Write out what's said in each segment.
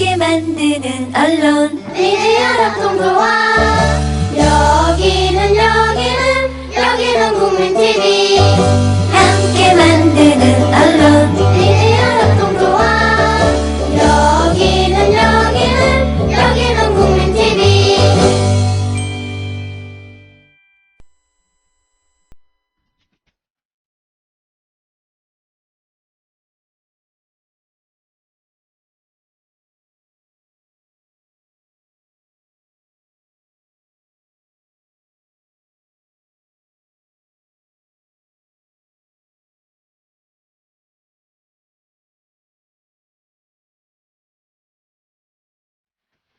함께 만드는 언론 미디어 협동조합. 여기는 국민TV. 함께 만드는 언론 미디어 협동조합. 여기는 국민TV.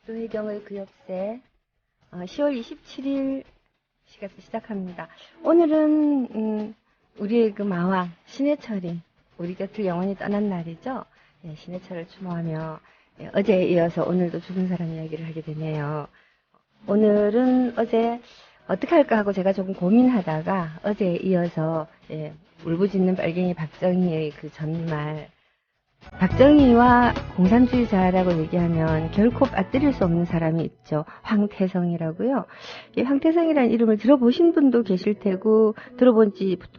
노혜경의 그 옆새 10월 27일 시간부터 시작합니다. 오늘은 우리의 그 마왕 신해철이 우리 곁을 영원히 떠난 날이죠. 예, 신해철을 추모하며 어제에 이어서 오늘도 죽은 사람 이야기를 하게 되네요. 오늘은 어제 어떻게 할까 하고 제가 조금 고민하다가 어제에 이어서 울부짖는 빨갱이 박정희의 그 전말, 박정희와 공산주의자라고 얘기하면 결코 빠뜨릴 수 없는 사람이 있죠. 황태성이라고요. 이 황태성이라는 이름을 들어보신 분도 계실 테고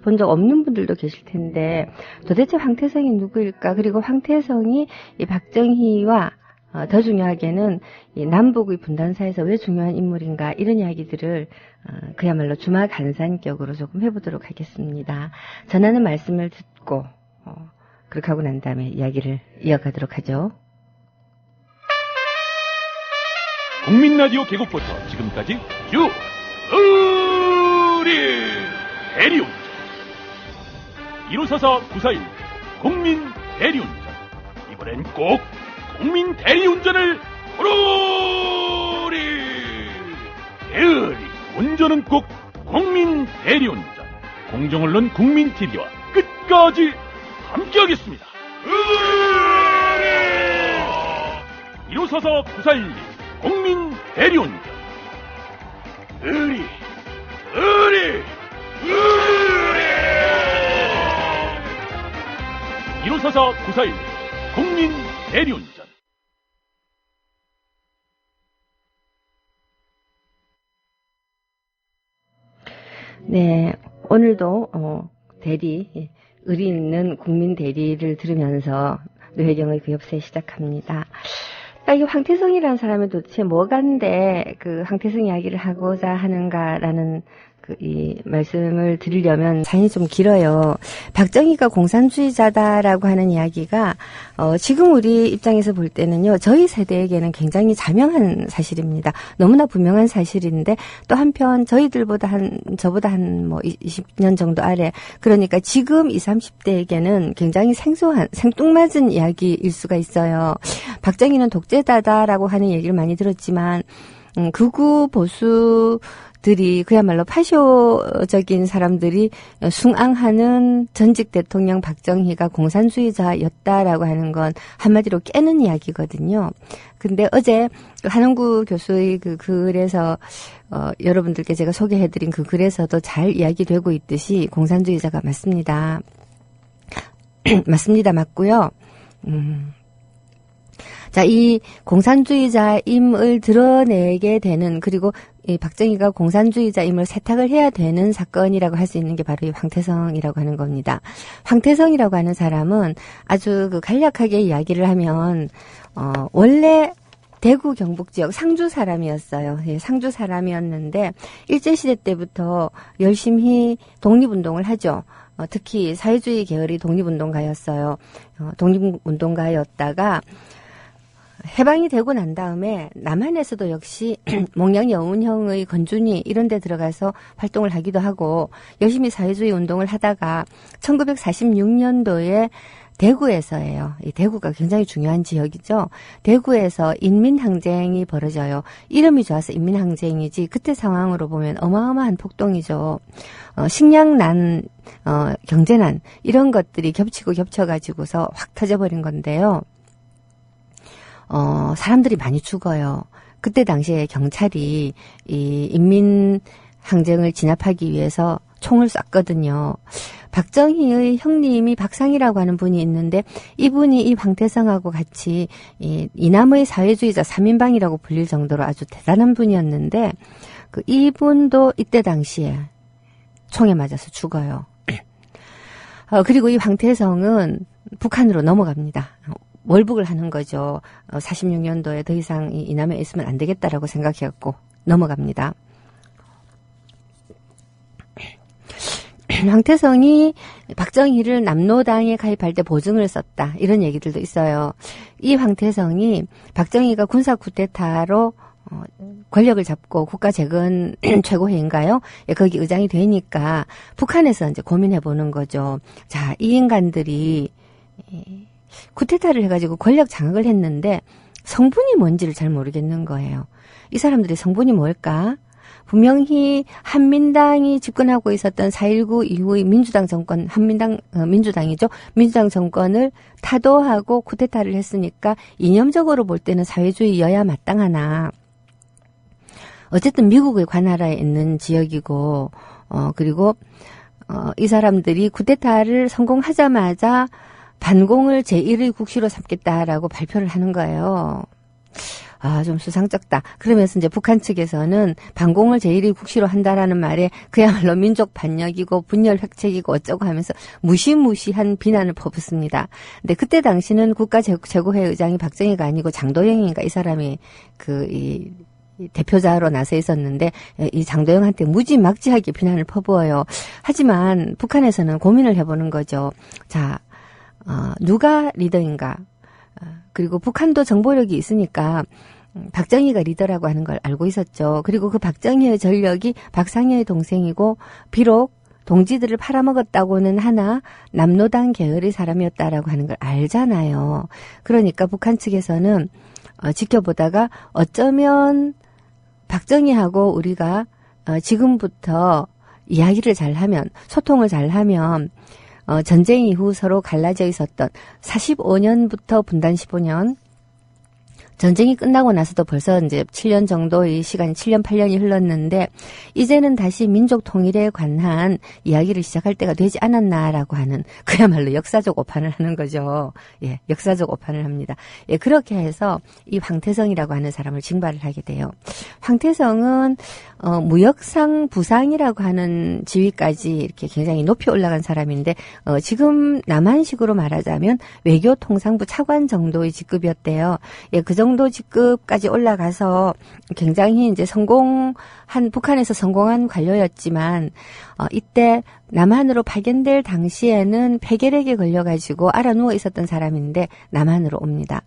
본 적 없는 분들도 계실 텐데 도대체 황태성이 누구일까? 그리고 황태성이 이 박정희와 더 중요하게는 이 남북의 분단사에서 왜 중요한 인물인가, 이런 이야기들을 그야말로 주마간산격으로 조금 해보도록 하겠습니다. 전하는 말씀을 듣고 그렇게 하고 난 다음에 이야기를 이어가도록 하죠. 국민라디오 개국부터 지금까지 쭉 우리 대리운전 1544-941 국민 대리운전, 이번엔 꼭 국민 대리운전을 부르리. 대리 운전은 꼭 국민 대리운전. 공정언론 국민TV와 끝까지 함께하겠습니다. 1544-941 국민 대리운전. 의리 1544-941 국민 대리운전. 네, 오늘도 대리, 의리 있는 국민 대리를 들으면서 노혜경의 그 옆새 시작합니다. 이 황태성이라는 사람이 도대체 뭐간데 그 황태성 이야기를 하고자 하는가라는 이 말씀을 드리려면 사연이 좀 길어요. 박정희가 공산주의자다라고 하는 이야기가 지금 우리 입장에서 볼 때는요, 저희 세대에게는 굉장히 자명한 사실입니다. 너무나 분명한 사실인데 또 한편 저희들보다 저보다 한 20년 정도 아래, 그러니까 지금 20, 30대에게는 굉장히 생뚱맞은 이야기일 수가 있어요. 박정희는 독재자다라고 하는 얘기를 많이 들었지만 극우 보수들이 그야말로 파쇼적인 사람들이 숭앙하는 전직 대통령 박정희가 공산주의자였다라고 하는 건 한마디로 깨는 이야기거든요. 근데 어제 한홍구 교수의 그 글에서 여러분들께 제가 소개해드린 그 글에서도 잘 이야기되고 있듯이 공산주의자가 맞습니다. 맞습니다. 맞고요. 자, 이 공산주의자임을 드러내게 되는, 그리고 이 박정희가 공산주의자임을 세탁을 해야 되는 사건이라고 할 수 있는 게 바로 이 황태성이라고 하는 겁니다. 황태성이라고 하는 사람은 아주 간략하게 이야기를 하면 원래 대구 경북 지역 상주 사람이었어요. 예, 상주 sa람이었는데 일제시대 때부터 열심히 독립운동을 하죠. 특히 사회주의 계열의 독립운동가였어요. 독립운동가였다가 해방이 되고 난 다음에 남한에서도 역시 몽양 여운형의 건준이 이런 데 들어가서 활동을 하기도 하고 열심히 사회주의 운동을 하다가 1946년도에 대구에서예요. 이 대구가 굉장히 중요한 지역이죠. 대구에서 인민항쟁이 벌어져요. 이름이 좋아서 인민항쟁이지 그때 상황으로 보면 어마어마한 폭동이죠. 식량난, 경제난 이런 것들이 겹치고 겹쳐가지고서 확 터져버린 건데요. 사람들이 많이 죽어요. 그때 당시에 경찰이 이 인민항쟁을 진압하기 위해서 총을 쐈거든요. 박정희의 형님이 박상이라고 하는 분이 있는데 이분이 이 황태성하고 같이 이남의 사회주의자 3인방이라고 불릴 정도로 아주 대단한 분이었는데 이분도 이때 당시에 총에 맞아서 죽어요. 그리고 이 황태성은 북한으로 넘어갑니다. 월북을 하는 거죠. 46년도에 더 이상 이남에 있으면 안 되겠다라고 생각해갖고 넘어갑니다. 황태성이 박정희를 남로당에 가입할 때 보증을 썼다. 이런 얘기들도 있어요. 이 황태성이 박정희가 군사 쿠데타로 권력을 잡고 국가 재건 최고회의인가요? 예, 거기 의장이 되니까 북한에서 이제 고민해 보는 거죠. 자, 이 인간들이 쿠데타를 해가지고 권력 장악을 했는데 성분이 뭔지를 잘 모르겠는 거예요. 이 사람들의 성분이 뭘까? 분명히 한민당이 집권하고 있었던 4.19 이후의 민주당 정권, 민주당이죠. 민주당 정권을 타도하고 쿠데타를 했으니까 이념적으로 볼 때는 사회주의여야 마땅하나. 어쨌든 미국의 관할하에 있는 지역이고, 그리고, 이 사람들이 쿠데타를 성공하자마자 반공을 제1의 국시로 삼겠다라고 발표를 하는 거예요. 좀 수상쩍다. 그러면서 이제 북한 측에서는 반공을 제1의 국시로 한다라는 말에 그야말로 민족 반역이고 분열 획책이고 어쩌고 하면서 무시무시한 비난을 퍼붓습니다. 근데 그때 당시는 국가 최고회 의장이 박정희가 아니고 장도영인가 이 사람이 이 대표자로 나서 있었는데 이 장도영한테 무지막지하게 비난을 퍼부어요. 하지만 북한에서는 고민을 해보는 거죠. 자, 누가 리더인가? 그리고 북한도 정보력이 있으니까 박정희가 리더라고 하는 걸 알고 있었죠. 그리고 그 박정희의 전력이 박상희의 동생이고 비록 동지들을 팔아먹었다고는 하나 남로당 계열의 사람이었다라고 하는 걸 알잖아요. 그러니까 북한 측에서는 지켜보다가 어쩌면 박정희하고 우리가 지금부터 이야기를 잘하면 소통을 잘하면 전쟁 이후 서로 갈라져 있었던 45년부터 분단 15년 전쟁이 끝나고 나서도 벌써 이제 7년 정도의 시간이 7년 8년이 흘렀는데 이제는 다시 민족 통일에 관한 이야기를 시작할 때가 되지 않았나라고 하는 그야말로 역사적 오판을 하는 거죠. 예, 역사적 오판을 합니다. 예, 그렇게 해서 이 황태성이라고 하는 사람을 징발을 하게 돼요. 황태성은 무역상 부상이라고 하는 지위까지 이렇게 굉장히 높이 올라간 사람인데 지금 남한식으로 말하자면 외교통상부 차관 정도의 직급이었대요. 예, 그 정도 직급까지 올라가서 굉장히 이제 북한에서 성공한 관료였지만, 이때 남한으로 파견될 당시에는 폐결핵에 걸려가지고 알아 누워 있었던 사람인데 남한으로 옵니다.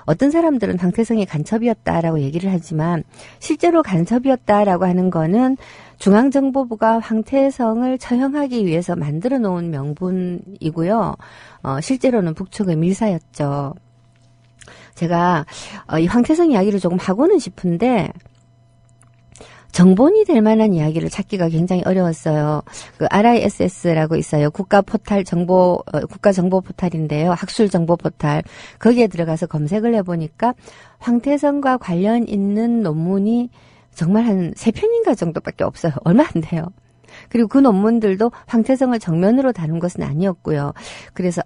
어떤 사람들은 황태성이 간첩이었다라고 얘기를 하지만 실제로 간첩이었다라고 하는 거는 중앙정보부가 황태성을 처형하기 위해서 만들어 놓은 명분이고요. 실제로는 북측의 밀사였죠. 제가 이 황태성 이야기를 조금 하고는 싶은데 정본이 될 만한 이야기를 찾기가 굉장히 어려웠어요. 그 RISS라고 있어요. 국가 정보 포탈인데요. 학술 정보 포탈. 거기에 들어가서 검색을 해보니까 황태성과 관련 있는 논문이 정말 한 3편인가 정도밖에 없어요. 얼마 안 돼요. 그리고 그 논문들도 황태성을 정면으로 다룬 것은 아니었고요. 그래서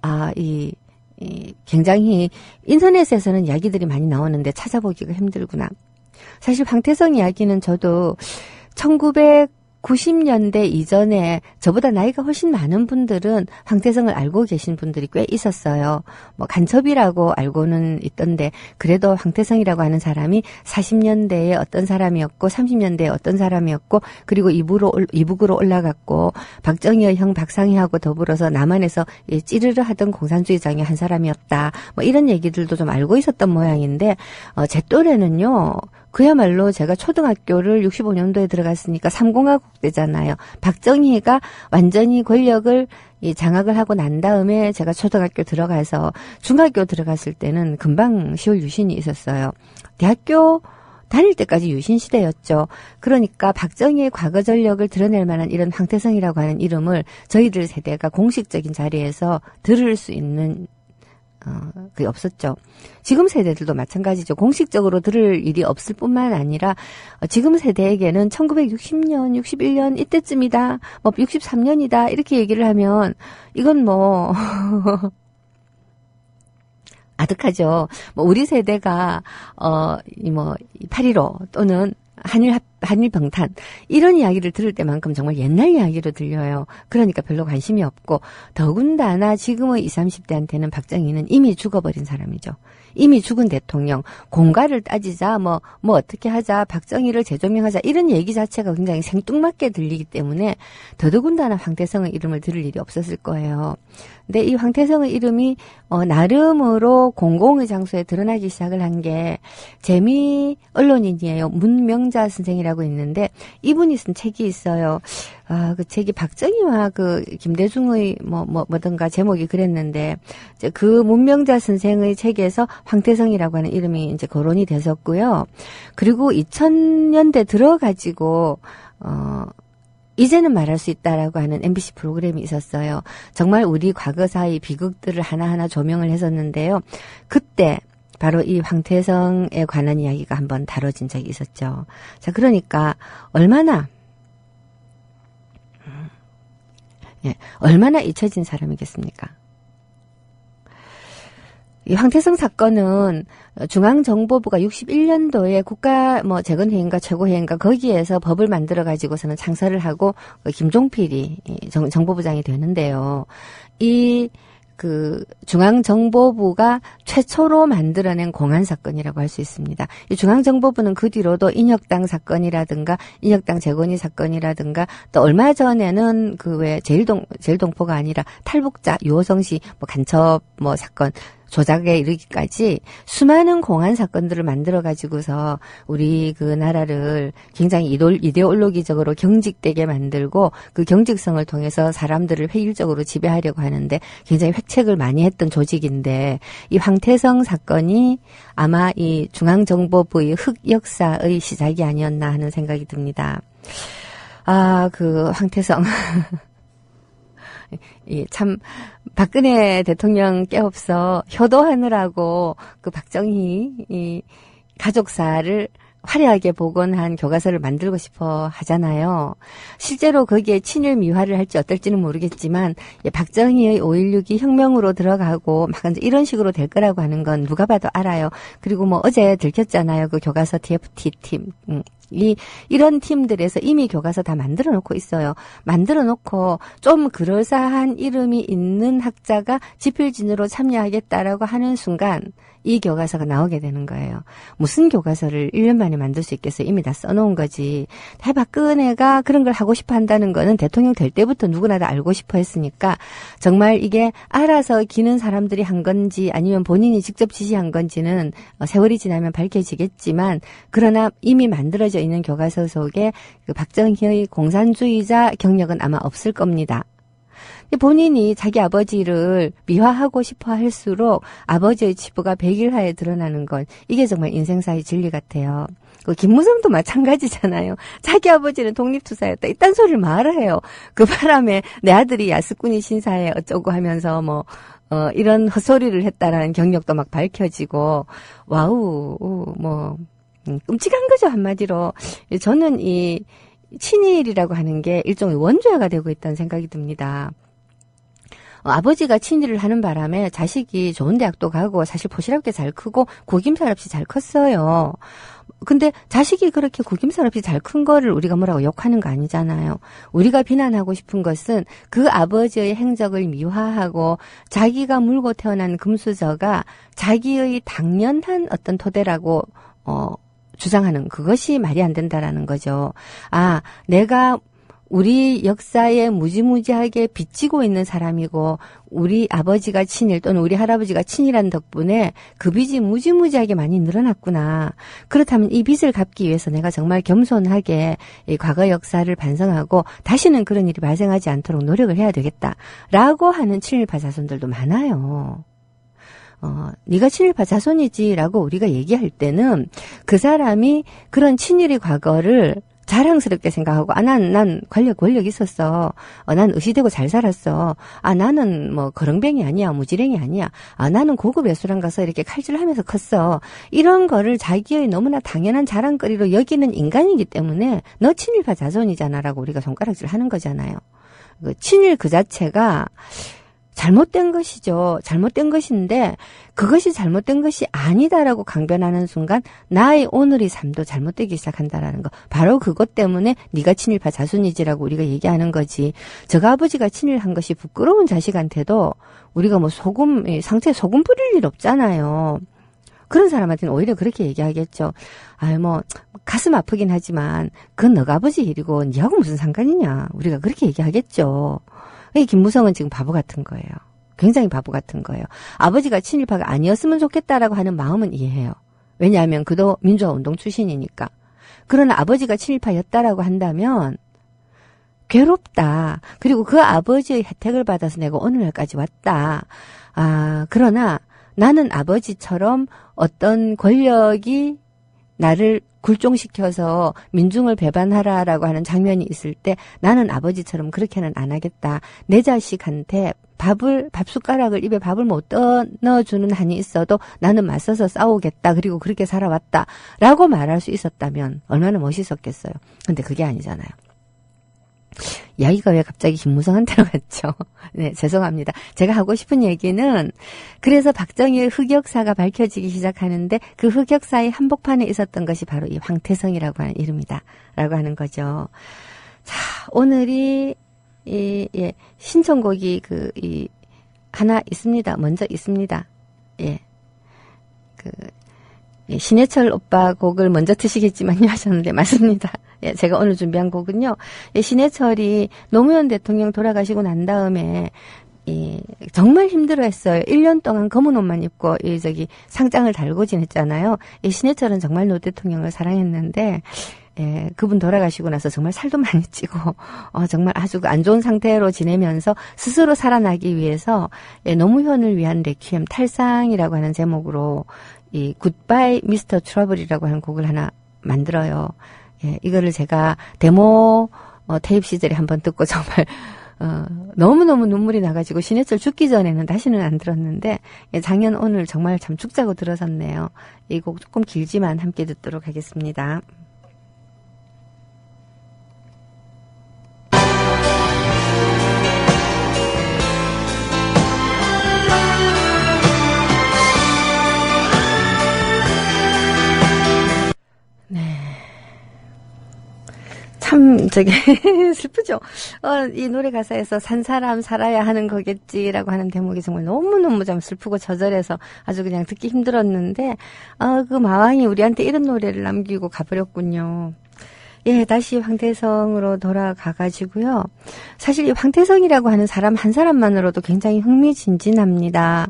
굉장히 인터넷에서는 이야기들이 많이 나오는데 찾아보기가 힘들구나. 사실 황태성 이야기는 저도 1990년대 이전에 저보다 나이가 훨씬 많은 분들은 황태성을 알고 계신 분들이 꽤 있었어요. 뭐 간첩이라고 알고는 있던데 그래도 황태성이라고 하는 사람이 40년대에 어떤 사람이었고 30년대에 어떤 사람이었고 그리고 이북으로 올라갔고 박정희의 형 박상희하고 더불어서 남한에서 찌르르 하던 공산주의장의 한 사람이었다. 뭐 이런 얘기들도 좀 알고 있었던 모양인데 제 또래는요. 그야말로 제가 초등학교를 65년도에 들어갔으니까 3공화국 때잖아요. 박정희가 완전히 권력을 장악을 하고 난 다음에 제가 초등학교 들어가서 중학교 들어갔을 때는 금방 10월 유신이 있었어요. 대학교 다닐 때까지 유신 시대였죠. 그러니까 박정희의 과거 전력을 드러낼 만한 이런 황태성이라고 하는 이름을 저희들 세대가 공식적인 자리에서 들을 수 있는 그게 없었죠. 지금 세대들도 마찬가지죠. 공식적으로 들을 일이 없을 뿐만 아니라 지금 세대에게는 1960년, 61년 이때쯤이다, 뭐 63년이다 이렇게 얘기를 하면 이건 뭐 아득하죠. 뭐 우리 세대가 8.15 또는 한일 병탄 이런 이야기를 들을 때만큼 정말 옛날 이야기로 들려요. 그러니까 별로 관심이 없고 더군다나 지금의 20, 30대한테는 박정희는 이미 죽어버린 사람이죠. 이미 죽은 대통령, 공가를 따지자, 뭐 어떻게 하자, 박정희를 재조명하자 이런 얘기 자체가 굉장히 생뚱맞게 들리기 때문에 더더군다나 황태성의 이름을 들을 일이 없었을 거예요. 근데 이 황태성의 이름이 나름으로 공공의 장소에 드러나기 시작을 한 게 재미 언론인이에요. 문명자 선생이라고 있는데 이분이 쓴 책이 있어요. 그 책이 박정희와 그 김대중의 뭐든가 제목이 그랬는데 이제 그 문명자 선생의 책에서 황태성이라고 하는 이름이 이제 거론이 됐었고요. 그리고 2000년대 들어가지고 이제는 말할 수 있다라고 하는 MBC 프로그램이 있었어요. 정말 우리 과거사의 비극들을 하나하나 조명을 했었는데요. 그때 바로 이 황태성에 관한 이야기가 한번 다뤄진 적이 있었죠. 자, 그러니까 얼마나 잊혀진 사람이겠습니까? 이 황태성 사건은 중앙정보부가 61년도에 국가 재건회의인가 최고회의인가 거기에서 법을 만들어 가지고서는 창설을 하고 김종필이 정보부장이 되는데요. 그 중앙정보부가 최초로 만들어낸 공안 사건이라고 할 수 있습니다. 이 중앙정보부는 그 뒤로도 인혁당 사건이라든가 인혁당 재건이 사건이라든가 또 얼마 전에는 그 왜 제일동포가 아니라 탈북자 유호성 씨 간첩 사건 조작에 이르기까지 수많은 공안 사건들을 만들어 가지고서 우리 그 나라를 굉장히 이데올로기적으로 경직되게 만들고 그 경직성을 통해서 사람들을 획일적으로 지배하려고 하는데 굉장히 획책을 많이 했던 조직인데 이 황태성 사건이 아마 이 중앙정보부의 흑역사의 시작이 아니었나 하는 생각이 듭니다. 그 황태성 참 박근혜 대통령 깨없어 효도하느라고 그 박정희 가족사를 화려하게 복원한 교과서를 만들고 싶어 하잖아요. 실제로 거기에 친일 미화를 할지 어떨지는 모르겠지만 박정희의 5.16이 혁명으로 들어가고 막 이런 식으로 될 거라고 하는 건 누가 봐도 알아요. 그리고 어제 들켰잖아요. 그 교과서 TFT 팀. 이런 팀들에서 이미 교과서 다 만들어 놓고 있어요. 만들어 놓고 좀 그럴싸한 이름이 있는 학자가 집필진으로 참여하겠다라고 하는 순간 이 교과서가 나오게 되는 거예요. 무슨 교과서를 1년 만에 만들 수 있겠어요? 이미 다 써놓은 거지. 박근혜가 그런 걸 하고 싶어 한다는 거는 대통령 될 때부터 누구나 다 알고 싶어 했으니까 정말 이게 알아서 기는 사람들이 한 건지 아니면 본인이 직접 지시한 건지는 세월이 지나면 밝혀지겠지만 그러나 이미 만들어져 있는 교과서 속에 그 박정희의 공산주의자 경력은 아마 없을 겁니다. 본인이 자기 아버지를 미화하고 싶어 할수록 아버지의 치부가 백일하에 드러나는 건 이게 정말 인생사의 진리 같아요. 김무성도 마찬가지잖아요. 자기 아버지는 독립투사였다. 이딴 소리를 말해요. 그 바람에 내 아들이 야스쿠니 신사에 어쩌고 하면서 이런 헛소리를 했다라는 경력도 막 밝혀지고 끔찍한 거죠, 한마디로. 저는 이 친일이라고 하는 게 일종의 원죄가 되고 있다는 생각이 듭니다. 아버지가 친일을 하는 바람에 자식이 좋은 대학도 가고 사실 포실하게 잘 크고 구김살 없이 잘 컸어요. 근데 자식이 그렇게 구김살 없이 잘 큰 거를 우리가 뭐라고 욕하는 거 아니잖아요. 우리가 비난하고 싶은 것은 그 아버지의 행적을 미화하고 자기가 물고 태어난 금수저가 자기의 당연한 어떤 토대라고 주장하는 그것이 말이 안 된다라는 거죠. 내가 우리 역사에 무지무지하게 비치고 있는 사람이고 우리 아버지가 친일 또는 우리 할아버지가 친일한 덕분에 그 빚이 무지무지하게 많이 늘어났구나. 그렇다면 이 빚을 갚기 위해서 내가 정말 겸손하게 이 과거 역사를 반성하고 다시는 그런 일이 발생하지 않도록 노력을 해야 되겠다라고 하는 친일파 자손들도 많아요. 네가 친일파 자손이지라고 우리가 얘기할 때는 그 사람이 그런 친일의 과거를 자랑스럽게 생각하고, 난 권력 있었어. 난 의시되고 잘 살았어. 나는 뭐 거렁뱅이 아니야, 무지랭이 아니야. 나는 고급 레스토랑 가서 이렇게 칼질하면서 컸어. 이런 거를 자기의 너무나 당연한 자랑거리로 여기는 인간이기 때문에 너 친일파 자손이잖아라고 우리가 손가락질 하는 거잖아요. 친일 그 자체가 잘못된 것이죠. 잘못된 것인데 그것이 잘못된 것이 아니다라고 강변하는 순간 나의 오늘의 삶도 잘못되기 시작한다라는 거. 바로 그것 때문에 네가 친일파 자손이지라고 우리가 얘기하는 거지. 저가 아버지가 친일한 것이 부끄러운 자식한테도 우리가 뭐 상처에 소금 뿌릴 일 없잖아요. 그런 사람한테는 오히려 그렇게 얘기하겠죠. 뭐 가슴 아프긴 하지만 그건 너가 아버지 일이고 니하고 무슨 상관이냐. 우리가 그렇게 얘기하겠죠. 김무성은 지금 바보 같은 거예요. 굉장히 바보 같은 거예요. 아버지가 친일파가 아니었으면 좋겠다라고 하는 마음은 이해해요. 왜냐하면 그도 민주화운동 출신이니까. 그러나 아버지가 친일파였다라고 한다면 괴롭다. 그리고 그 아버지의 혜택을 받아서 내가 오늘날까지 왔다. 그러나 나는 아버지처럼 어떤 권력이 나를 굴종시켜서 민중을 배반하라라고 하는 장면이 있을 때 나는 아버지처럼 그렇게는 안 하겠다. 내 자식한테 밥숟가락을 입에 밥을 못 넣어주는 한이 있어도 나는 맞서서 싸우겠다. 그리고 그렇게 살아왔다. 라고 말할 수 있었다면 얼마나 멋있었겠어요. 근데 그게 아니잖아요. 이야기가 왜 갑자기 김무성한테로 갔죠? 네, 죄송합니다. 제가 하고 싶은 얘기는 그래서 박정희의 흑역사가 밝혀지기 시작하는데 그 흑역사의 한복판에 있었던 것이 바로 이 황태성이라고 하는 이름이다. 라고 하는 거죠. 자, 오늘이 신청곡이 하나 있습니다. 먼저 있습니다. 신해철 오빠 곡을 먼저 트시겠지만요 하셨는데 맞습니다. 제가 오늘 준비한 곡은요. 신해철이 노무현 대통령 돌아가시고 난 다음에 정말 힘들어했어요. 1년 동안 검은 옷만 입고 상장을 달고 지냈잖아요. 신해철은 정말 노 대통령을 사랑했는데 그분 돌아가시고 나서 정말 살도 많이 찌고 정말 아주 안 좋은 상태로 지내면서 스스로 살아나기 위해서 노무현을 위한 레퀴엠 탈상이라고 하는 제목으로 이 굿바이 미스터 트러블이라고 하는 곡을 하나 만들어요. 이거를 제가 데모 테이프 시절에 한번 듣고 정말 너무너무 눈물이 나가지고 신해철 죽기 전에는 다시는 안 들었는데 작년 오늘 정말 참 죽자고 들어섰네요. 이 곡 조금 길지만 함께 듣도록 하겠습니다. 참 슬프죠. 이 노래 가사에서 산 사람 살아야 하는 거겠지라고 하는 대목이 정말 너무너무 좀 슬프고 저절해서 아주 그냥 듣기 힘들었는데 그 마왕이 우리한테 이런 노래를 남기고 가버렸군요. 다시 황태성으로 돌아가가지고요. 사실 이 황태성이라고 하는 사람 한 사람만으로도 굉장히 흥미진진합니다.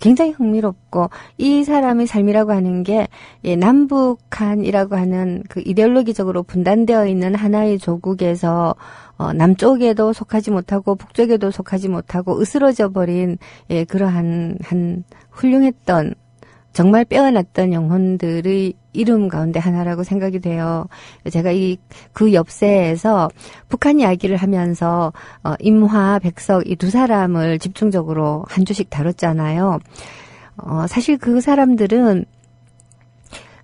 굉장히 흥미롭고 이 사람의 삶이라고 하는 게 남북한이라고 하는 그 이데올로기적으로 분단되어 있는 하나의 조국에서 남쪽에도 속하지 못하고 북쪽에도 속하지 못하고 으스러져 버린 그러한 한 훌륭했던 정말 빼어났던 영혼들의 이름 가운데 하나라고 생각이 돼요. 제가 그 엽세에서 북한 이야기를 하면서 임화, 백석 이 두 사람을 집중적으로 한 주씩 다뤘잖아요. 사실 그 사람들은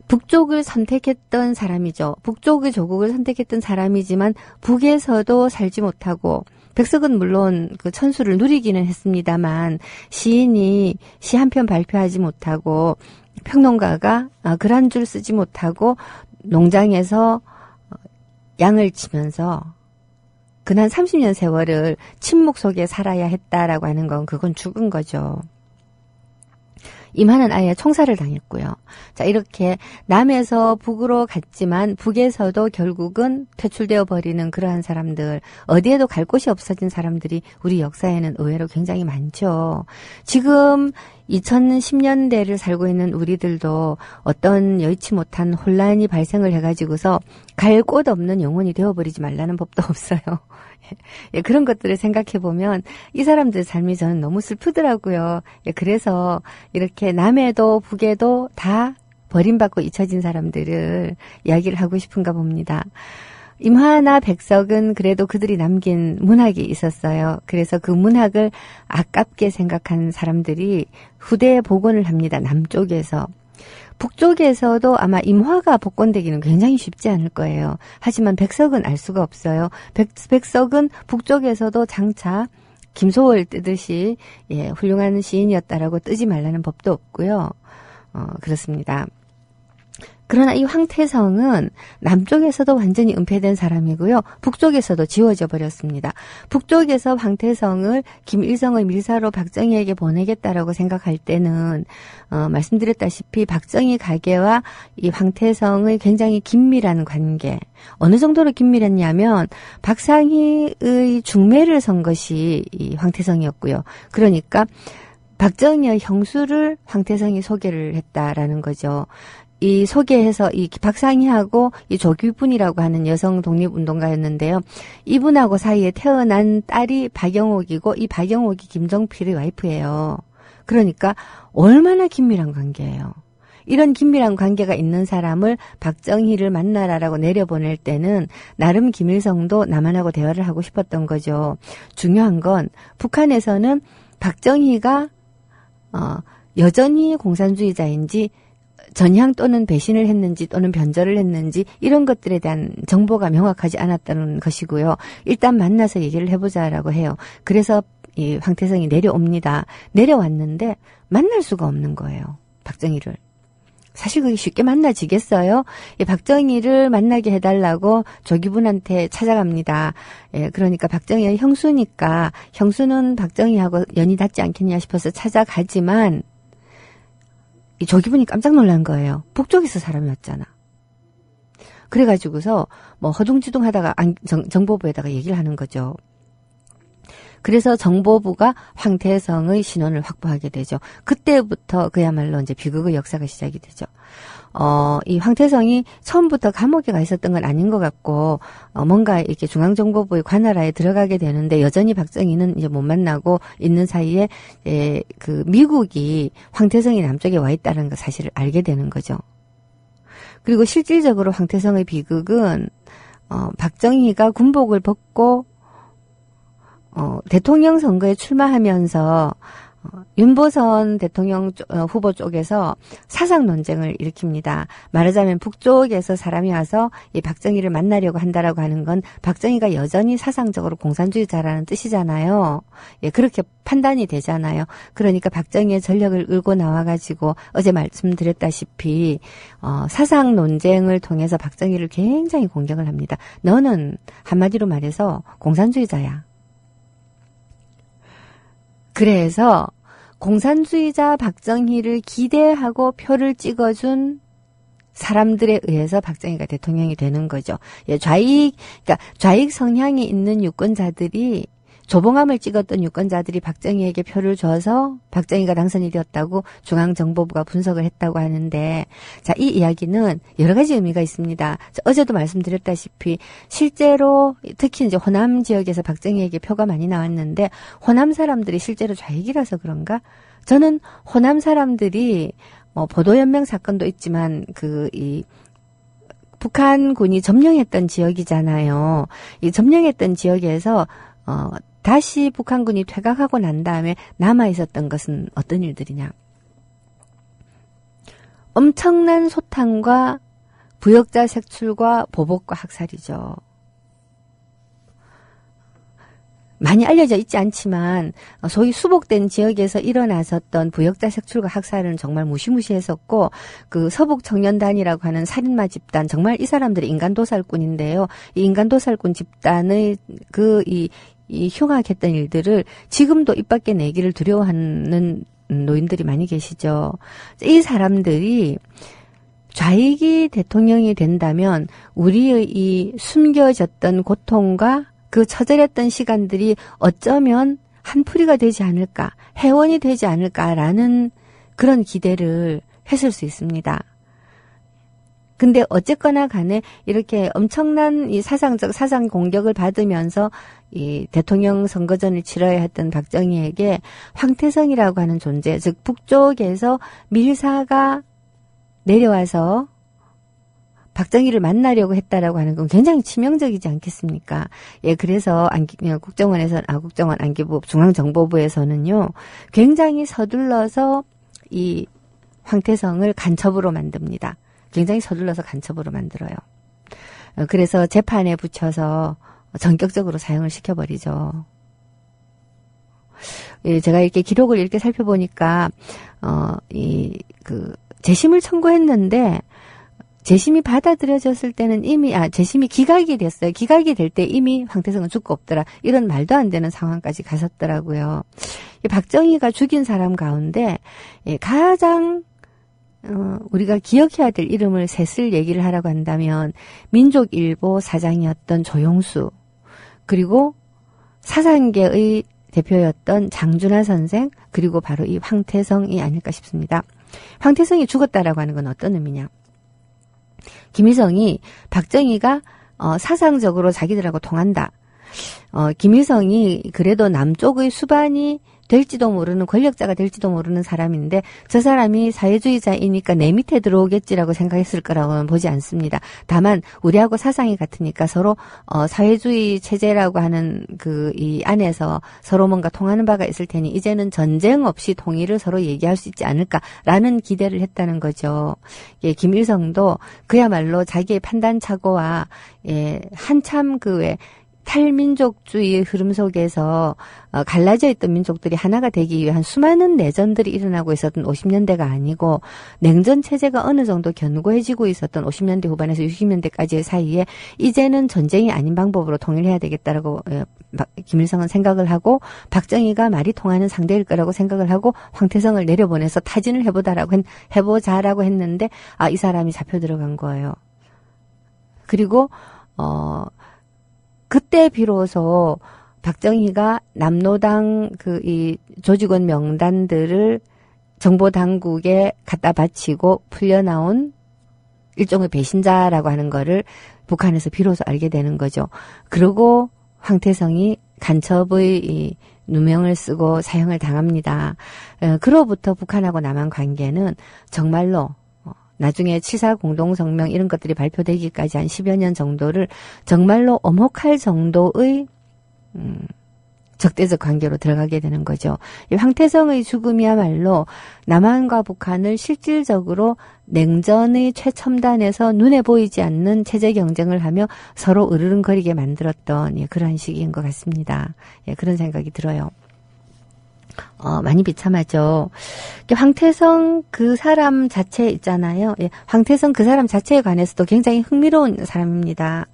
북쪽을 선택했던 사람이죠. 북쪽의 조국을 선택했던 사람이지만 북에서도 살지 못하고 백석은 물론 그 천수를 누리기는 했습니다만 시인이 시 한 편 발표하지 못하고 평론가가 글한 줄 쓰지 못하고 농장에서 양을 치면서 근한 30년 세월을 침묵 속에 살아야 했다라고 하는 건 그건 죽은 거죠. 임하는 아예 총살을 당했고요. 자, 이렇게 남에서 북으로 갔지만 북에서도 결국은 퇴출되어 버리는 그러한 사람들, 어디에도 갈 곳이 없어진 사람들이 우리 역사에는 의외로 굉장히 많죠. 지금 2010년대를 살고 있는 우리들도 어떤 여의치 못한 혼란이 발생을 해가지고서 갈 곳 없는 영혼이 되어버리지 말라는 법도 없어요. 그런 것들을 생각해보면 이 사람들의 삶이 저는 너무 슬프더라고요. 그래서 이렇게 남에도 북에도 다 버림받고 잊혀진 사람들을 이야기를 하고 싶은가 봅니다. 임화나 백석은 그래도 그들이 남긴 문학이 있었어요. 그래서 그 문학을 아깝게 생각한 사람들이 후대에 복원을 합니다. 남쪽에서. 북쪽에서도 아마 임화가 복권되기는 굉장히 쉽지 않을 거예요. 하지만 백석은 알 수가 없어요. 백석은 북쪽에서도 장차 김소월 뜨듯이 훌륭한 시인이었다라고 뜨지 말라는 법도 없고요. 그렇습니다. 그러나 이 황태성은 남쪽에서도 완전히 은폐된 사람이고요. 북쪽에서도 지워져 버렸습니다. 북쪽에서 황태성을 김일성의 밀사로 박정희에게 보내겠다라고 생각할 때는 말씀드렸다시피 박정희 가계와 이 황태성의 굉장히 긴밀한 관계. 어느 정도로 긴밀했냐면 박상희의 중매를 선 것이 이 황태성이었고요. 그러니까 박정희의 형수를 황태성이 소개를 했다라는 거죠. 이 소개해서 이 박상희하고 이 조규분이라고 하는 여성 독립운동가였는데요. 이분하고 사이에 태어난 딸이 박영옥이고 이 박영옥이 김정필의 와이프예요. 그러니까 얼마나 긴밀한 관계예요. 이런 긴밀한 관계가 있는 사람을 박정희를 만나라라고 내려보낼 때는 나름 김일성도 남한하고 대화를 하고 싶었던 거죠. 중요한 건 북한에서는 박정희가 여전히 공산주의자인지 전향 또는 배신을 했는지 또는 변절을 했는지 이런 것들에 대한 정보가 명확하지 않았다는 것이고요. 일단 만나서 얘기를 해보자라고 해요. 그래서 이 황태성이 내려옵니다. 내려왔는데 만날 수가 없는 거예요. 박정희를. 사실 그게 쉽게 만나지겠어요? 박정희를 만나게 해달라고 조기분한테 찾아갑니다. 그러니까 박정희의 형수니까 형수는 박정희하고 연이 닿지 않겠냐 싶어서 찾아가지만 이 조기분이 깜짝 놀란 거예요. 북쪽에서 사람이 왔잖아. 그래가지고서 뭐 허둥지둥 하다가 정보부에다가 얘기를 하는 거죠. 그래서 정보부가 황태성의 신원을 확보하게 되죠. 그때부터 그야말로 이제 비극의 역사가 시작이 되죠. 이 황태성이 처음부터 감옥에 가 있었던 건 아닌 것 같고, 뭔가 이렇게 중앙정보부의 관할하에 들어가게 되는데, 여전히 박정희는 이제 못 만나고 있는 사이에, 그 미국이 황태성이 남쪽에 와 있다는 그 사실을 알게 되는 거죠. 그리고 실질적으로 황태성의 비극은, 박정희가 군복을 벗고, 대통령 선거에 출마하면서 윤보선 대통령 후보 쪽에서 사상 논쟁을 일으킵니다. 말하자면 북쪽에서 사람이 와서 이 박정희를 만나려고 한다라고 하는 건 박정희가 여전히 사상적으로 공산주의자라는 뜻이잖아요. 그렇게 판단이 되잖아요. 그러니까 박정희의 전력을 끌고 나와가지고 어제 말씀드렸다시피 사상 논쟁을 통해서 박정희를 굉장히 공격을 합니다. 너는 한마디로 말해서 공산주의자야. 그래서 공산주의자 박정희를 기대하고 표를 찍어준 사람들에 의해서 박정희가 대통령이 되는 거죠. 그러니까 좌익 성향이 있는 유권자들이 조봉암을 찍었던 유권자들이 박정희에게 표를 줘서 박정희가 당선이 되었다고 중앙정보부가 분석을 했다고 하는데, 자, 이 이야기는 여러 가지 의미가 있습니다. 어제도 말씀드렸다시피 실제로 특히 이제 호남 지역에서 박정희에게 표가 많이 나왔는데 호남 사람들이 실제로 좌익이라서 그런가? 저는 호남 사람들이 보도연맹 사건도 있지만 북한군이 점령했던 지역이잖아요. 이 점령했던 지역에서 다시 북한군이 퇴각하고 난 다음에 남아있었던 것은 어떤 일들이냐. 엄청난 소탕과 부역자 색출과 보복과 학살이죠. 많이 알려져 있지 않지만 소위 수복된 지역에서 일어났었던 부역자 색출과 학살은 정말 무시무시했었고, 그 서북 청년단이라고 하는 살인마 집단, 정말 이 사람들이 인간도살꾼인데요. 이 인간도살꾼 집단의 이 흉악했던 일들을 지금도 입 밖에 내기를 두려워하는 노인들이 많이 계시죠. 이 사람들이 좌익이 대통령이 된다면 우리의 이 숨겨졌던 고통과 그 처절했던 시간들이 어쩌면 한풀이가 되지 않을까, 해원이 되지 않을까라는 그런 기대를 했을 수 있습니다. 근데 어쨌거나 간에 이렇게 엄청난 이 사상 공격을 받으면서 이 대통령 선거전을 치러야 했던 박정희에게 황태성이라고 하는 존재, 즉 북쪽에서 밀사가 내려와서 박정희를 만나려고 했다라고 하는 건 굉장히 치명적이지 않겠습니까? 예, 그래서 국정원 안기부 중앙정보부에서는요, 굉장히 서둘러서 이 황태성을 간첩으로 만듭니다. 굉장히 서둘러서 간첩으로 만들어요. 그래서 재판에 붙여서 전격적으로 사형을 시켜버리죠. 예, 제가 이렇게 기록을 이렇게 살펴보니까, 재심을 청구했는데, 재심이 받아들여졌을 때는 이미, 재심이 기각이 됐어요. 기각이 될 때 이미 황태성은 죽고 없더라. 이런 말도 안 되는 상황까지 갔었더라고요. 박정희가 죽인 사람 가운데, 가장, 우리가 기억해야 될 이름을 셋을 얘기를 하라고 한다면, 민족일보 사장이었던 조용수, 그리고 사상계의 대표였던 장준하 선생, 그리고 바로 이 황태성이 아닐까 싶습니다. 황태성이 죽었다라고 하는 건 어떤 의미냐? 김일성이 박정희가 사상적으로 자기들하고 통한다. 김일성이 그래도 남쪽의 수반이 될지도 모르는 권력자가 될지도 모르는 사람인데 저 사람이 사회주의자이니까 내 밑에 들어오겠지라고 생각했을 거라고는 보지 않습니다. 다만 우리하고 사상이 같으니까 서로 사회주의 체제라고 하는 이 안에서 서로 뭔가 통하는 바가 있을 테니 이제는 전쟁 없이 통일을 서로 얘기할 수 있지 않을까라는 기대를 했다는 거죠. 예, 김일성도 그야말로 자기의 판단착오와 한참 탈민족주의의 흐름 속에서 갈라져 있던 민족들이 하나가 되기 위한 수많은 내전들이 일어나고 있었던 50년대가 아니고 냉전 체제가 어느 정도 견고해지고 있었던 50년대 후반에서 60년대까지의 사이에 이제는 전쟁이 아닌 방법으로 통일해야 되겠다라고 김일성은 생각을 하고 박정희가 말이 통하는 상대일 거라고 생각을 하고 황태성을 내려보내서 타진을 해보자라고 했는데 이 사람이 잡혀 들어간 거예요. 그리고 그때 비로소 박정희가 남노당 이 조직원 명단들을 정보당국에 갖다 바치고 풀려나온 일종의 배신자라고 하는 거를 북한에서 비로소 알게 되는 거죠. 그리고 황태성이 간첩의 이 누명을 쓰고 사형을 당합니다. 그로부터 북한하고 남한 관계는 정말로 나중에 7.4 공동성명 이런 것들이 발표되기까지 한 10여 년 정도를 정말로 엄혹할 정도의 적대적 관계로 들어가게 되는 거죠. 이 황태성의 죽음이야말로 남한과 북한을 실질적으로 냉전의 최첨단에서 눈에 보이지 않는 체제 경쟁을 하며 서로 으르렁거리게 만들었던 그런 시기인 것 같습니다. 그런 생각이 들어요. 많이 비참하죠. 황태성 그 사람 자체 있잖아요. 황태성 그 사람 자체에 관해서도 굉장히 흥미로운 사람입니다.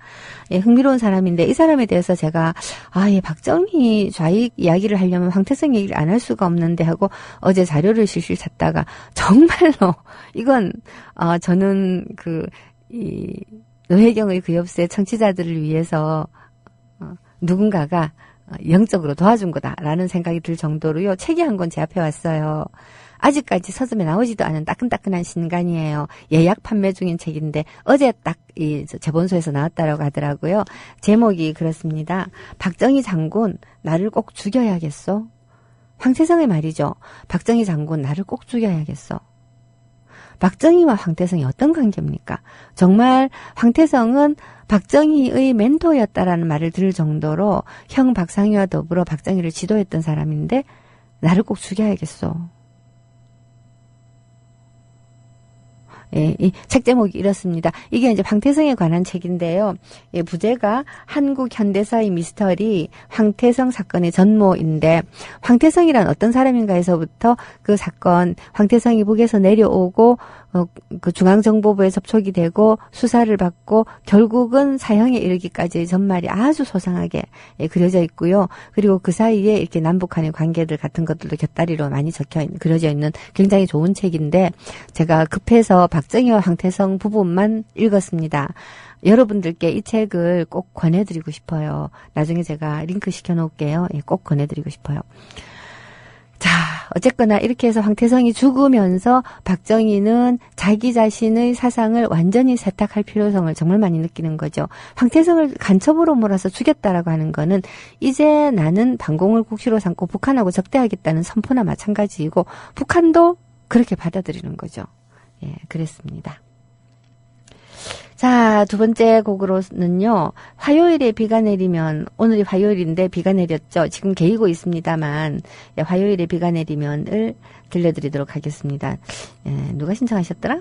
흥미로운 사람인데 이 사람에 대해서 제가 박정희 좌익 이야기를 하려면 황태성 얘기를 안 할 수가 없는데 하고 어제 자료를 실실 찾다가 정말로 이건 저는 노혜경의 그 엽세 청취자들을 위해서 누군가가 영적으로 도와준 거다라는 생각이 들 정도로요. 책이 한 권 제 앞에 왔어요. 아직까지 서점에 나오지도 않은 따끈따끈한 신간이에요. 예약 판매 중인 책인데 어제 딱 재본소에서 나왔다라고 하더라고요. 제목이 그렇습니다. 박정희 장군 나를 꼭 죽여야겠어. 황태성의 말이죠. 박정희 장군 나를 꼭 죽여야겠어. 박정희와 황태성이 어떤 관계입니까? 정말 황태성은 박정희의 멘토였다라는 말을 들을 정도로 형 박상희와 더불어 박정희를 지도했던 사람인데 나를 꼭 죽여야겠어. 이 책 제목이 이렇습니다. 이게 이제 황태성에 관한 책인데요. 부제가 한국 현대사의 미스터리 황태성 사건의 전모인데 황태성이란 어떤 사람인가에서부터 그 사건 황태성이 북에서 내려오고 그 중앙정보부에 접촉이 되고 수사를 받고 결국은 사형에 이르기까지의 전말이 아주 소상하게 그려져 있고요. 그리고 그 사이에 이렇게 남북한의 관계들 같은 것들도 곁다리로 많이 그려져 있는 굉장히 좋은 책인데 제가 급해서 박정희와 황태성 부분만 읽었습니다. 여러분들께 이 책을 꼭 권해드리고 싶어요. 나중에 제가 링크 시켜놓을게요. 꼭 권해드리고 싶어요. 자, 어쨌거나 이렇게 해서 황태성이 죽으면서 박정희는 자기 자신의 사상을 완전히 세탁할 필요성을 정말 많이 느끼는 거죠. 황태성을 간첩으로 몰아서 죽였다라고 하는 거는 이제 나는 반공을 국시로 삼고 북한하고 적대하겠다는 선포나 마찬가지이고 북한도 그렇게 받아들이는 거죠. 그랬습니다. 자, 자, 두 번째 곡으로는요, 화요일에 비가 내리면, 오늘이 화요일인데 비가 내렸죠. 지금 개이고 있습니다만, 예, 화요일에 비가 내리면을 들려드리도록 하겠습니다. 예, 누가 신청하셨더라?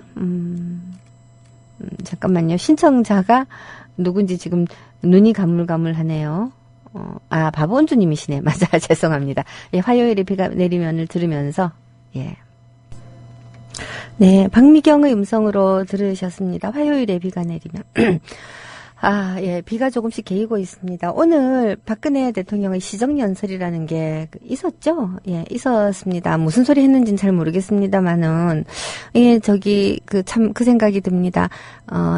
잠깐만요. 신청자가 누군지 지금 눈이 가물가물하네요. 바보원주님이시네. 맞아, 죄송합니다. 예, 화요일에 비가 내리면을 들으면서, 예. 네, 박미경의 음성으로 들으셨습니다. 화요일에 비가 내리면. 예, 비가 조금씩 개이고 있습니다. 오늘 박근혜 대통령의 시정연설이라는 게 있었죠? 예, 있었습니다. 무슨 소리 했는지는 잘 모르겠습니다만은, 예, 그 생각이 듭니다.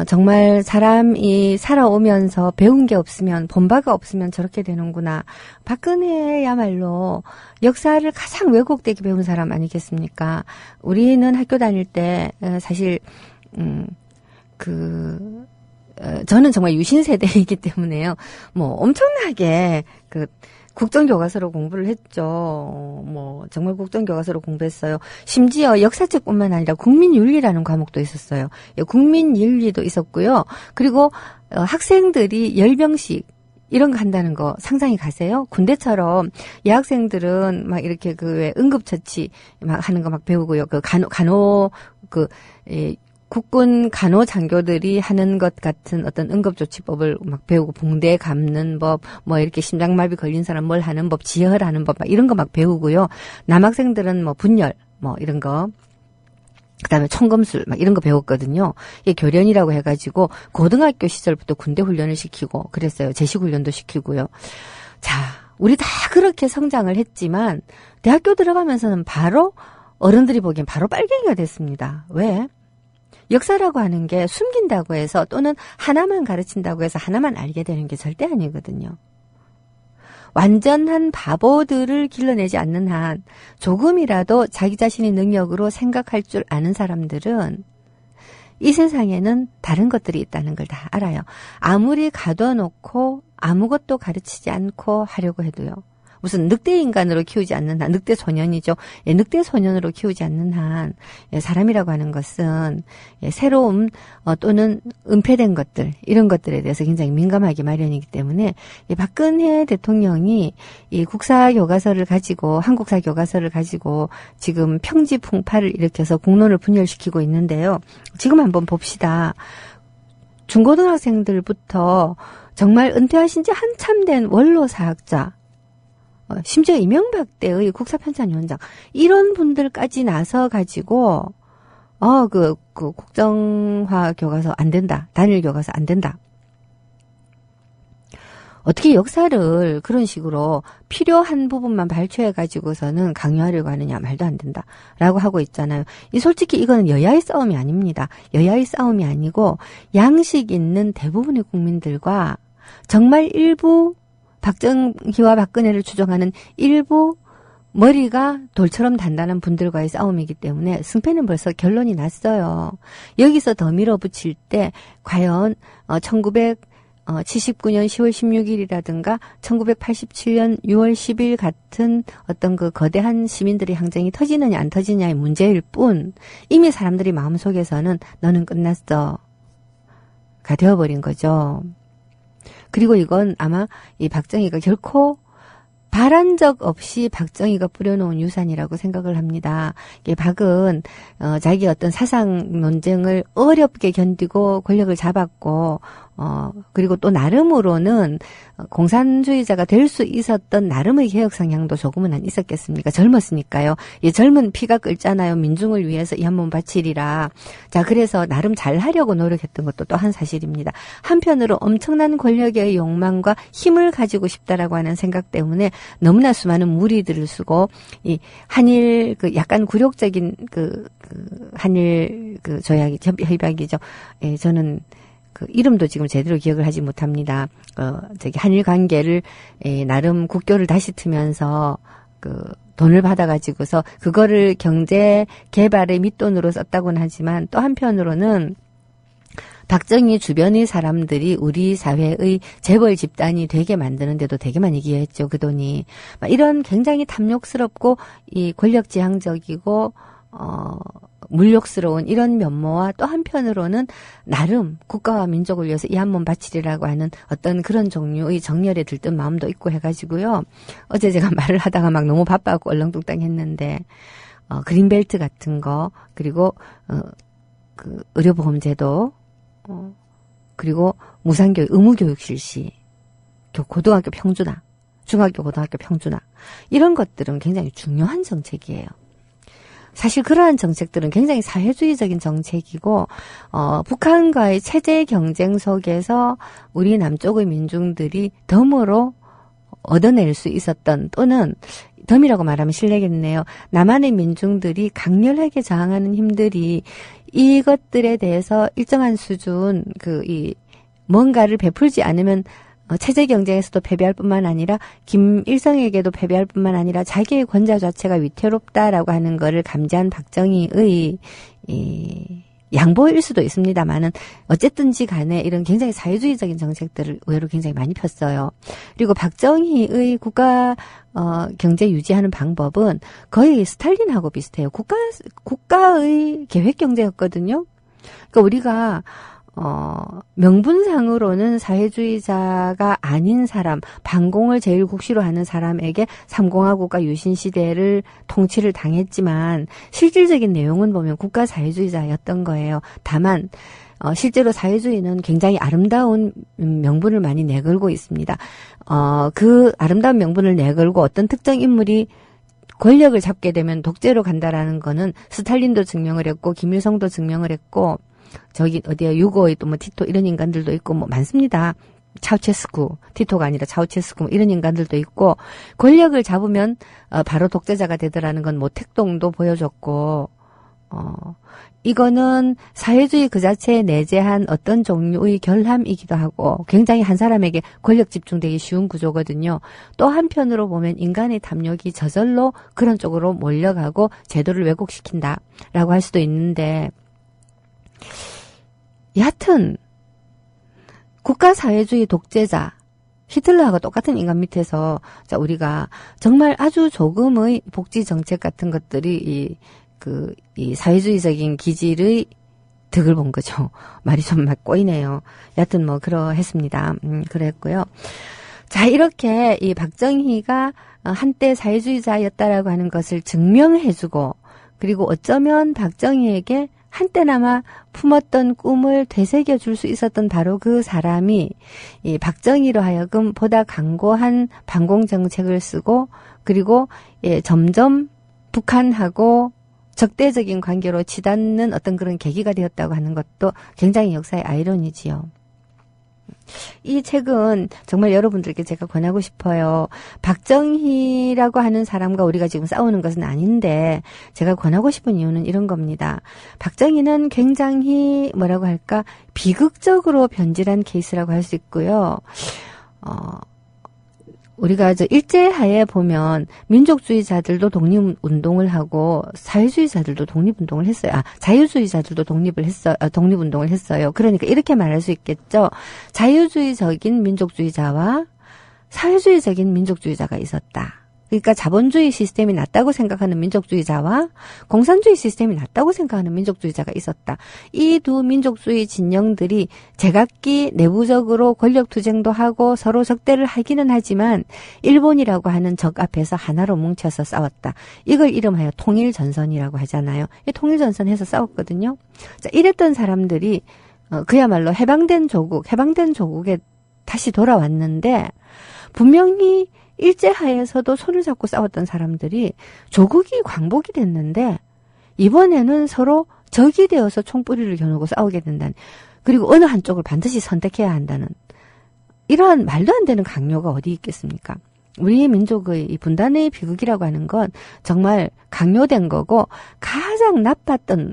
정말 사람이 살아오면서 배운 게 없으면, 본바가 없으면 저렇게 되는구나. 박근혜야말로 역사를 가장 왜곡되게 배운 사람 아니겠습니까? 우리는 학교 다닐 때, 사실, 저는 정말 유신 세대이기 때문에요. 엄청나게 국정교과서로 공부를 했죠. 정말 국정교과서로 공부했어요. 심지어 역사책뿐만 아니라 국민윤리라는 과목도 있었어요. 국민윤리도 있었고요. 그리고 학생들이 열병식 이런 거 한다는 거 상상이 가세요? 군대처럼 여학생들은 막 이렇게 응급처치 막 하는 거 막 배우고요. 국군 간호장교들이 하는 것 같은 어떤 응급조치법을 막 배우고, 봉대 감는 법, 이렇게 심장마비 걸린 사람 뭘 하는 법, 지혈하는 법, 막 이런 거 막 배우고요. 남학생들은 분열, 이런 거. 그 다음에 총검술, 막 이런 거 배웠거든요. 이게 교련이라고 해가지고, 고등학교 시절부터 군대 훈련을 시키고, 그랬어요. 제식훈련도 시키고요. 자, 우리 다 그렇게 성장을 했지만, 대학교 들어가면서는 바로, 어른들이 보기엔 바로 빨갱이가 됐습니다. 왜? 역사라고 하는 게 숨긴다고 해서 또는 하나만 가르친다고 해서 하나만 알게 되는 게 절대 아니거든요. 완전한 바보들을 길러내지 않는 한 조금이라도 자기 자신의 능력으로 생각할 줄 아는 사람들은 이 세상에는 다른 것들이 있다는 걸 다 알아요. 아무리 가둬놓고 아무것도 가르치지 않고 하려고 해도요. 무슨 늑대 인간으로 키우지 않는 한, 늑대 소년이죠. 예, 늑대 소년으로 키우지 않는 한, 예, 사람이라고 하는 것은, 예, 새로움, 또는 은폐된 것들, 이런 것들에 대해서 굉장히 민감하기 마련이기 때문에, 이 박근혜 대통령이 이 국사 교과서를 가지고, 한국사 교과서를 가지고 지금 평지풍파를 일으켜서 공론을 분열시키고 있는데요. 지금 한번 봅시다. 중고등학생들부터 정말 은퇴하신 지 한참 된 원로사학자, 심지어 이명박 때의 국사편찬위원장 이런 분들까지 나서 가지고 국정화 교과서 안 된다. 단일 교과서 안 된다. 어떻게 역사를 그런 식으로 필요한 부분만 발췌해 가지고서는 강요하려고 하느냐, 말도 안 된다라고 하고 있잖아요. 솔직히 이거는 여야의 싸움이 아닙니다. 여야의 싸움이 아니고 양식 있는 대부분의 국민들과 정말 일부 박정희와 박근혜를 추종하는 일부 머리가 돌처럼 단단한 분들과의 싸움이기 때문에 승패는 벌써 결론이 났어요. 여기서 더 밀어붙일 때 과연 1979년 10월 16일이라든가 1987년 6월 10일 같은 어떤 거대한 시민들의 항쟁이 터지느냐 안 터지느냐의 문제일 뿐 이미 사람들이 마음속에서는 너는 끝났어 가 되어버린 거죠. 그리고 이건 아마 이 박정희가 결코 바란 적 없이 박정희가 뿌려놓은 유산이라고 생각을 합니다. 이게 박은 자기 어떤 사상 논쟁을 어렵게 견디고 권력을 잡았고 그리고 또 나름으로는 공산주의자가 될 수 있었던 나름의 개혁 성향도 조금은 안 있었겠습니까? 젊었으니까요. 이 젊은 피가 끓잖아요. 민중을 위해서 이 한 몸 바치리라. 자, 그래서 나름 잘하려고 노력했던 것도 또 한 사실입니다. 한편으로 엄청난 권력의 욕망과 힘을 가지고 싶다라고 하는 생각 때문에 너무나 수많은 무리들을 쓰고 이 한일 약간 굴욕적인 한일 조약이 협약이죠. 예, 저는 이름도 지금 제대로 기억을 하지 못합니다. 한일 관계를, 나름 국교를 다시 트면서, 돈을 받아가지고서, 그거를 경제 개발의 밑돈으로 썼다고는 하지만, 또 한편으로는, 박정희 주변의 사람들이 우리 사회의 재벌 집단이 되게 만드는데도 되게 많이 기여했죠, 그 돈이. 이런 굉장히 탐욕스럽고, 이 권력지향적이고, 물욕스러운 이런 면모와 또 한편으로는 나름 국가와 민족을 위해서 이 한 몸 바치리라고 하는 어떤 그런 종류의 정열에 들뜬 마음도 있고 해가지고요. 어제 제가 말을 하다가 막 너무 바빠갖고 얼렁뚱땅 했는데 그린벨트 같은 거, 그리고 그 의료보험제도, 그리고 무상교육, 의무교육 실시, 고등학교 평준화, 중학교 고등학교 평준화, 이런 것들은 굉장히 중요한 정책이에요. 사실 그러한 정책들은 굉장히 사회주의적인 정책이고 북한과의 체제 경쟁 속에서 우리 남쪽의 민중들이 덤으로 얻어낼 수 있었던, 또는 덤이라고 말하면 실례겠네요. 남한의 민중들이 강렬하게 저항하는 힘들이 이것들에 대해서 일정한 수준 뭔가를 베풀지 않으면 체제 경쟁에서도 패배할 뿐만 아니라 김일성에게도 패배할 뿐만 아니라 자기의 권좌 자체가 위태롭다라고 하는 거를 감지한 박정희의 양보일 수도 있습니다만은 어쨌든지 간에 이런 굉장히 사회주의적인 정책들을 의외로 굉장히 많이 폈어요. 그리고 박정희의 국가 경제 유지하는 방법은 거의 스탈린하고 비슷해요. 국가의 계획 경제였거든요. 그러니까 우리가 명분상으로는 사회주의자가 아닌 사람, 반공을 제일 국시로 하는 사람에게 삼공화국가 유신시대를 통치를 당했지만 실질적인 내용은 보면 국가 사회주의자였던 거예요. 다만 실제로 사회주의는 굉장히 아름다운 명분을 많이 내걸고 있습니다. 그 아름다운 명분을 내걸고 어떤 특정 인물이 권력을 잡게 되면 독재로 간다라는 거는 스탈린도 증명을 했고 김일성도 증명을 했고 유고의 또 티토 이런 인간들도 있고 많습니다. 차우체스쿠, 티토가 아니라 차우체스쿠 이런 인간들도 있고, 권력을 잡으면 바로 독재자가 되더라는 건 모택동도 보여줬고, 이거는 사회주의 그 자체에 내재한 어떤 종류의 결함이기도 하고 굉장히 한 사람에게 권력 집중되기 쉬운 구조거든요. 또 한편으로 보면 인간의 탐욕이 저절로 그런 쪽으로 몰려가고 제도를 왜곡시킨다라고 할 수도 있는데, 여하튼 국가사회주의 독재자 히틀러하고 똑같은 인간 밑에서 우리가 정말 아주 조금의 복지 정책 같은 것들이 이 사회주의적인 기질의 득을 본 거죠. 말이 좀 막 꼬이네요. 여하튼 그러했습니다. 그랬고요. 자, 이렇게 이 박정희가 한때 사회주의자였다라고 하는 것을 증명해주고, 그리고 어쩌면 박정희에게 한때나마 품었던 꿈을 되새겨 줄 수 있었던 바로 그 사람이 이 박정희로 하여금 보다 강고한 반공 정책을 쓰고, 그리고 점점 북한하고 적대적인 관계로 치닫는 어떤 그런 계기가 되었다고 하는 것도 굉장히 역사의 아이러니지요. 이 책은 정말 여러분들께 제가 권하고 싶어요. 박정희라고 하는 사람과 우리가 지금 싸우는 것은 아닌데 제가 권하고 싶은 이유는 이런 겁니다. 박정희는 굉장히 뭐라고 할까, 비극적으로 변질한 케이스라고 할 수 있고요. 우리가 일제하에 보면 민족주의자들도 독립운동을 하고 사회주의자들도 독립운동을 했어요. 자유주의자들도 독립운동을 했어요. 그러니까 이렇게 말할 수 있겠죠. 자유주의적인 민족주의자와 사회주의적인 민족주의자가 있었다. 그러니까 자본주의 시스템이 낫다고 생각하는 민족주의자와 공산주의 시스템이 낫다고 생각하는 민족주의자가 있었다. 이 두 민족주의 진영들이 제각기 내부적으로 권력투쟁도 하고 서로 적대를 하기는 하지만 일본이라고 하는 적 앞에서 하나로 뭉쳐서 싸웠다. 이걸 이름하여 통일전선이라고 하잖아요. 이 통일전선에서 싸웠거든요. 자, 이랬던 사람들이 그야말로 해방된 조국에 다시 돌아왔는데, 분명히 일제하에서도 손을 잡고 싸웠던 사람들이 조국이 광복이 됐는데 이번에는 서로 적이 되어서 총뿌리를 겨누고 싸우게 된다는, 그리고 어느 한쪽을 반드시 선택해야 한다는 이러한 말도 안 되는 강요가 어디 있겠습니까? 우리 민족의 이 분단의 비극이라고 하는 건 정말 강요된 거고 가장 나빴던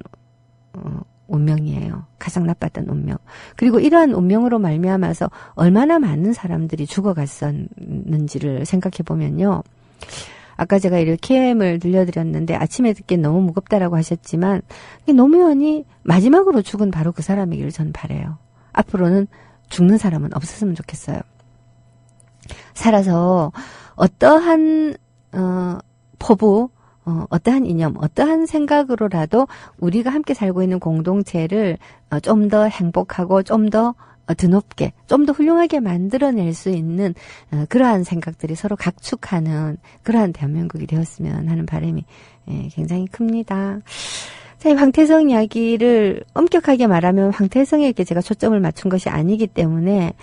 운명이에요. 가장 나빴던 운명. 그리고 이러한 운명으로 말미암아서 얼마나 많은 사람들이 죽어갔었는지를 생각해 보면요. 아까 제가 이렇게임을 들려드렸는데 아침에 듣기엔 너무 무겁다라고 하셨지만 노무현이 마지막으로 죽은 바로 그 사람이기를 저는 바라요. 앞으로는 죽는 사람은 없었으면 좋겠어요. 살아서 어떠한 포부, 어떠한 이념, 어떠한 생각으로라도 우리가 함께 살고 있는 공동체를 좀 더 행복하고 좀 더 드높게, 좀 더 훌륭하게 만들어낼 수 있는 그러한 생각들이 서로 각축하는 그러한 대한민국이 되었으면 하는 바람이 굉장히 큽니다. 자, 이 황태성 이야기를 엄격하게 말하면 황태성에게 제가 초점을 맞춘 것이 아니기 때문에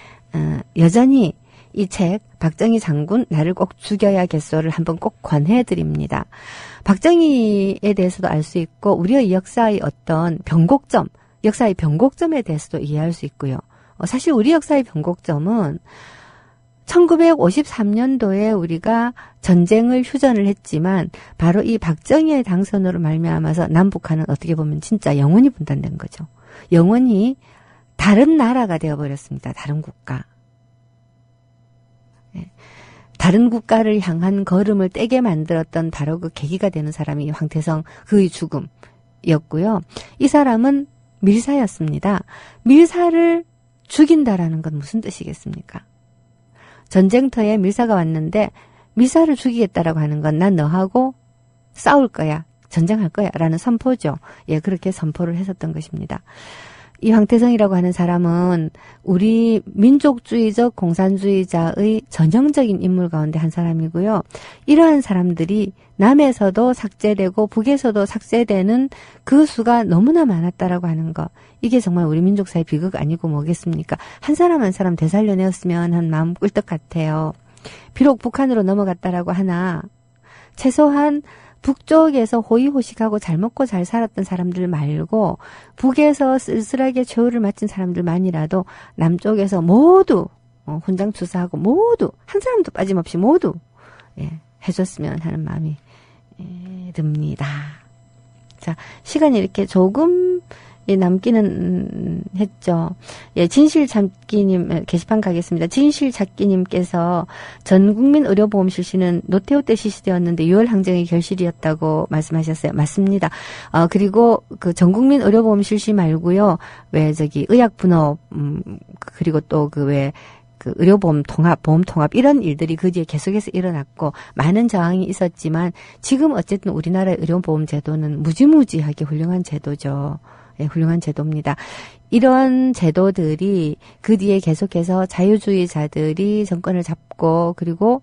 여전히 이 책 박정희 장군 나를 꼭 죽여야겠소를 한번 꼭 권해드립니다. 박정희에 대해서도 알 수 있고 우리의 역사의 어떤 변곡점, 역사의 변곡점에 대해서도 이해할 수 있고요. 사실 우리 역사의 변곡점은 1953년도에 우리가 전쟁을 휴전을 했지만 바로 이 박정희의 당선으로 말미암아서 남북한은 어떻게 보면 진짜 영원히 분단된 거죠. 영원히 다른 나라가 되어버렸습니다. 다른 국가. 다른 국가를 향한 걸음을 떼게 만들었던 바로 그 계기가 되는 사람이 황태성 그의 죽음이었고요. 이 사람은 밀사였습니다. 밀사를 죽인다라는 건 무슨 뜻이겠습니까? 전쟁터에 밀사가 왔는데 밀사를 죽이겠다라고 하는 건 난 너하고 싸울 거야. 전쟁할 거야. 라는 선포죠. 예, 그렇게 선포를 했었던 것입니다. 이 황태성이라고 하는 사람은 우리 민족주의적 공산주의자의 전형적인 인물 가운데 한 사람이고요. 이러한 사람들이 남에서도 삭제되고 북에서도 삭제되는 그 수가 너무나 많았다라고 하는 것. 이게 정말 우리 민족사의 비극 아니고 뭐겠습니까? 한 사람 한 사람 되살려내었으면 한 마음 꿀떡 같아요. 비록 북한으로 넘어갔다라고 하나 최소한 북쪽에서 호의호식하고 잘 먹고 잘 살았던 사람들 말고 북에서 쓸쓸하게 최후를 마친 사람들만이라도 남쪽에서 모두 훈장투사하고 모두 한 사람도 빠짐없이 모두 해줬으면 하는 마음이 듭니다. 자, 시간이 이렇게 조금 남기는 했죠. 예, 진실찾기님 게시판 가겠습니다. 진실찾기님께서 전국민 의료보험 실시는 노태우 때 실시되었는데 6월 항쟁의 결실이었다고 말씀하셨어요. 맞습니다. 그리고 그 전국민 의료보험 실시 말고요. 왜 저기 의약분업 그리고 또 그 의료보험 통합, 보험 통합 이런 일들이 그 뒤에 계속해서 일어났고 많은 저항이 있었지만 지금 어쨌든 우리나라의 의료보험 제도는 무지무지하게 훌륭한 제도죠. 네, 훌륭한 제도입니다. 이런 제도들이 그 뒤에 계속해서 자유주의자들이 정권을 잡고 그리고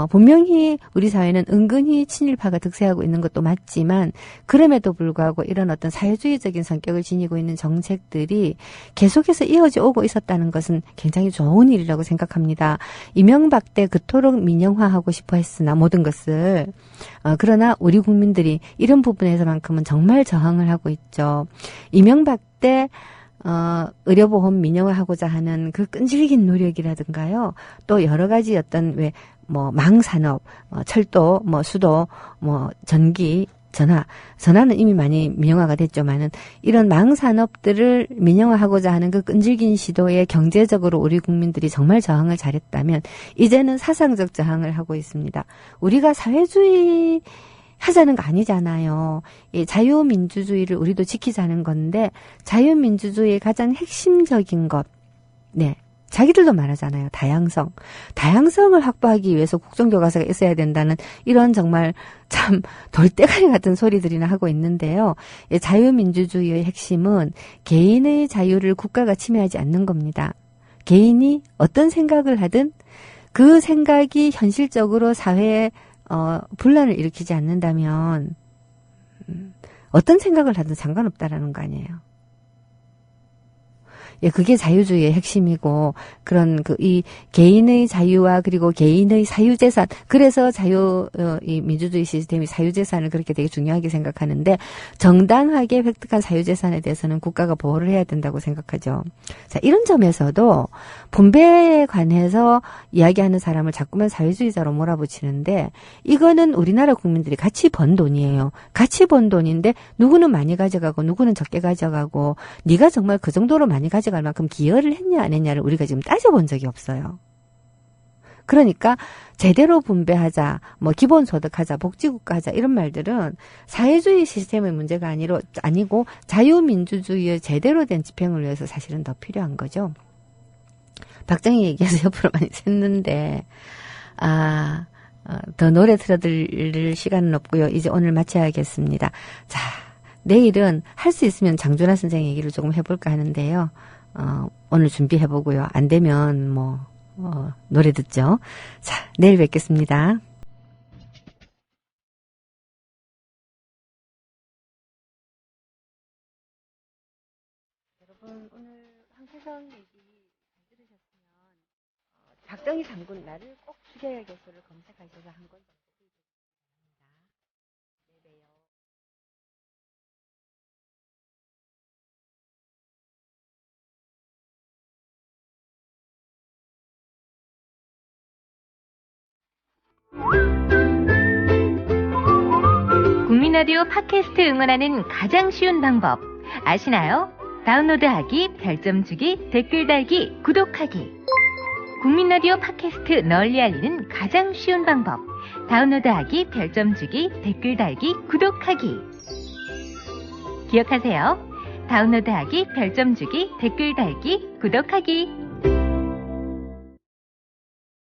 분명히 우리 사회는 은근히 친일파가 득세하고 있는 것도 맞지만 그럼에도 불구하고 이런 어떤 사회주의적인 성격을 지니고 있는 정책들이 계속해서 이어져 오고 있었다는 것은 굉장히 좋은 일이라고 생각합니다. 이명박 때 그토록 민영화하고 싶어 했으나 모든 것을 그러나 우리 국민들이 이런 부분에서만큼은 정말 저항을 하고 있죠. 이명박 때 의료보험 민영화하고자 하는 그 끈질긴 노력이라든가요. 또 여러 가지 어떤 망산업, 철도, 수도, 전기, 전화는 이미 많이 민영화가 됐지만은 이런 망산업들을 민영화하고자 하는 그 끈질긴 시도에 경제적으로 우리 국민들이 정말 저항을 잘했다면 이제는 사상적 저항을 하고 있습니다. 우리가 사회주의 하자는 거 아니잖아요. 이 자유민주주의를 우리도 지키자는 건데 자유민주주의의 가장 핵심적인 것, 자기들도 말하잖아요. 다양성을 확보하기 위해서 국정교과서가 있어야 된다는 이런 정말 참 돌대가리 같은 소리들이나 하고 있는데요. 자유민주주의의 핵심은 개인의 자유를 국가가 침해하지 않는 겁니다. 개인이 어떤 생각을 하든 그 생각이 현실적으로 사회에 분란을 일으키지 않는다면 어떤 생각을 하든 상관없다라는 거 아니에요. 예, 그게 자유주의의 핵심이고 그런 이 개인의 자유와 그리고 개인의 사유재산, 그래서 이 민주주의 시스템이 사유재산을 그렇게 되게 중요하게 생각하는데 정당하게 획득한 사유재산에 대해서는 국가가 보호를 해야 된다고 생각하죠. 자, 이런 점에서도 분배에 관해서 이야기하는 사람을 자꾸만 사회주의자로 몰아붙이는데 이거는 우리나라 국민들이 같이 번 돈이에요. 같이 번 돈인데 누구는 많이 가져가고 누구는 적게 가져가고 네가 정말 그 정도로 많이 가져갈 만큼 기여를 했냐 안 했냐를 우리가 지금 따져본 적이 없어요. 그러니까 제대로 분배하자, 기본소득하자, 복지국가하자 이런 말들은 사회주의 시스템의 문제가 아니고 자유민주주의의 제대로 된 집행을 위해서 사실은 더 필요한 거죠. 박정희 얘기해서 옆으로 많이 샜는데 더 노래 틀어드릴 시간은 없고요. 이제 오늘 마쳐야겠습니다. 자, 내일은 할 수 있으면 장준하 선생 얘기를 조금 해볼까 하는데요. 오늘 준비해보고요. 안 되면 노래 듣죠. 자, 내일 뵙겠습니다. 여러분, 오늘 황태성 얘기 잘 들으셨으면 박정희 장군 나를 꼭 죽여야겠어를 검색하셔서 한 권 정도 보여주시기 바랍니다. 네, 봬요. 국민라디오 팟캐스트 응원하는 가장 쉬운 방법 아시나요? 다운로드하기, 별점 주기, 댓글 달기, 구독하기. 국민라디오 팟캐스트 널리 알리는 가장 쉬운 방법. 다운로드하기, 별점 주기, 댓글 달기, 구독하기. 기억하세요. 다운로드하기, 별점 주기, 댓글 달기, 구독하기.